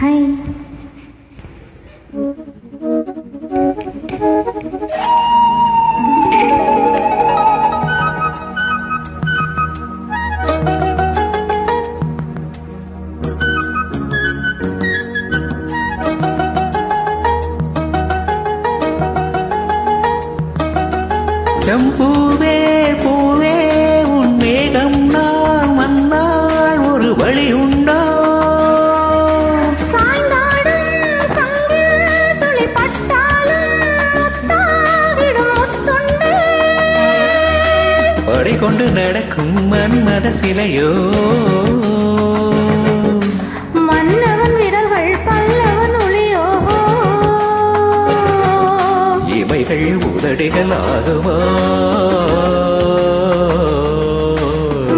Hi. செம்பூவே பூவே உன் மேகம் நான் வந்தால் ஒரு வழி உண்டோ? சாய்ந்தாடும் சங்கில் துளி பட்டாலும் முத்தாகிடும் முத்துண்டே. படை கொண்டு நடக்கும் மன்மத சிலையோ? மன்னவன் விரல்கள் பல்லவன் ஒளியோ? இவைகள் உதடுகளாகுமா?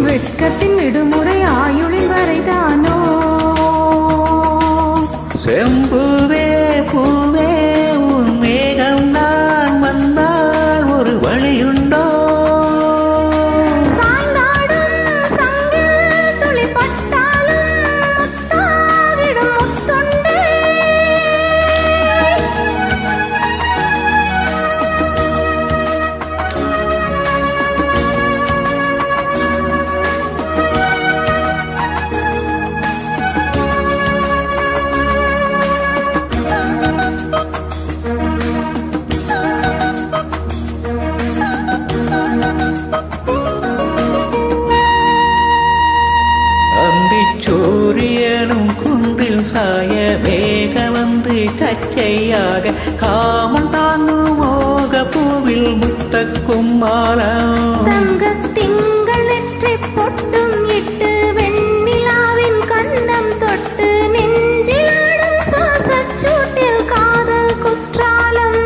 வெட்கத்தின் விடுமுறை ஆயுளின் வரைதானோ? செம்பூவே பூவே உன் மேகம் நான் வந்தால் ஒரு வழியுண்டோ? சாய்ந்தாடும் சங்கில் துளி பட்டாலும் முத்தாகிடும் முத்துண்டே. சூரியனும் குன்றில் சாய வேக வந்து கச்சையாக காமன் தாங்கும் மோக பூவில் முத்த கும்மாரம். தங்கத் திங்கள் நெற்றிப் பொட்டும் இட்டு வெண்ணிலாவின் கன்னம் தொட்டு நெஞ்சிலாடும் சுவாசச் சூட்டில் காதல் குற்றாலம்.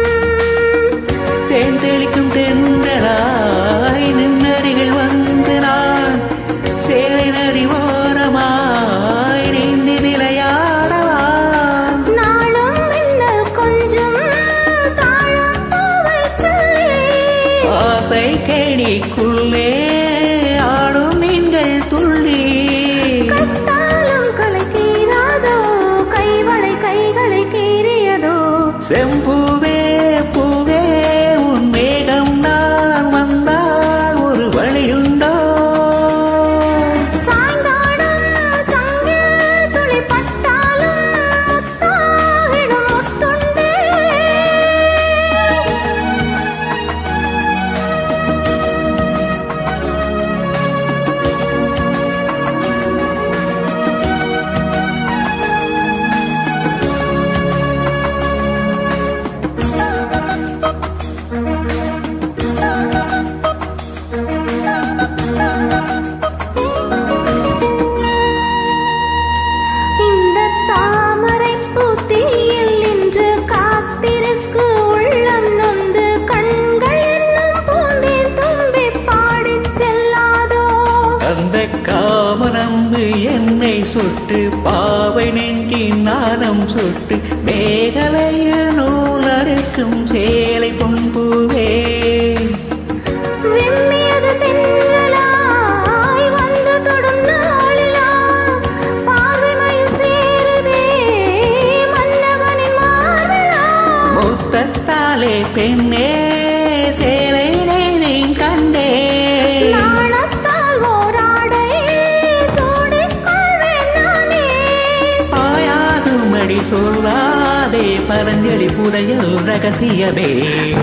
தேன் தெளிக்கும் தென்றலாய் நின்னருகில் வந்து நான் சேலை நதி ஓரமாய் நீந்தி விளையாடலாம். நாளும் மின்னல் கொஞ்சம் தாழம் பூவைச் சொல்லி ஆசை கேணிக்குள்ளே ஆடும் மீன்கள் துள்ளி கட்டாலும் கலை கீறாதோ? கைவளை கைகளை கீறியதோ? செம்பூவே பூவே உன் மேகம் நான் வந்தால் ஒரு வழியுண்டோ? சாய்ந்தாடும் சங்கில் துளி பட்டாலும் முத்தாகிடும் முத்துண்டே. இந்த தாமரைப் பூத்தியில் நின்று காத்திருக்கு உள்ளம் நொந்து கண்கள் என்னும் பூந்தேன் தும்பி பாடிச் செல்லாதோ? அந்த காமனம்பு என்னை சுட்டு பாவை நெஞ்சி நாணம் சுட்டு மேகலைய நூலறுக்கும் சேலை பொன்பூவே. விம்மியது தென்றலாய் வந்து தொடும் நாளெல்லாம் பார்வை மயில் சேருதே மன்னவனின் மார்பெல்லாம். முத்தத்தாலே பெண்ணே சேலை நெய்தை கண்டே. நாணத்தால் ஓராடை சூடிக்கொள்வேன் நானே. பாயாகுமடி சொல்லாதே பரஞ்சலி புதையல் ரகசியமே.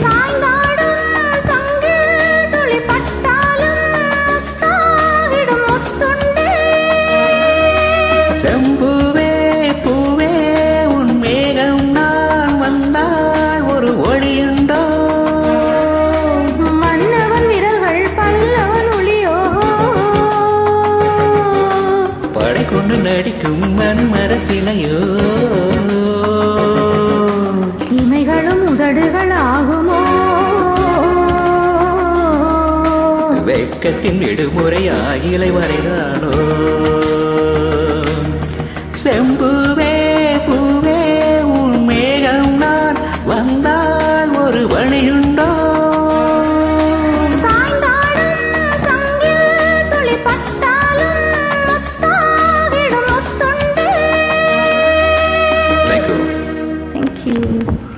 சாய்ந்தாடும் சங்கில் துளி பட்டாலும் முத்தாகிடும் முத்துண்டே. செம்பூவே பூவே உன் மேகம் நான் வந்தால் ஒரு ஒளியுண்டோ? மன்னவன் விரல்கள் பல்லவன் ஒளியோ? படை கொண்டு நடிக்கும் மன்மர சிலையோ? இமைகளும் உதடுகள் ஆகுமோ? வெட்கத்தின் விடுமுறை ஆகிலை வரைதானோ? செம்பூவே பூவே உன் மேகம் நான் வந்தால் ஒரு வழியுண்டோ? சாய்ந்தாடும் சங்கில் துளி பட்டாலும் முத்தாகிடும் முத்துண்டே. மனது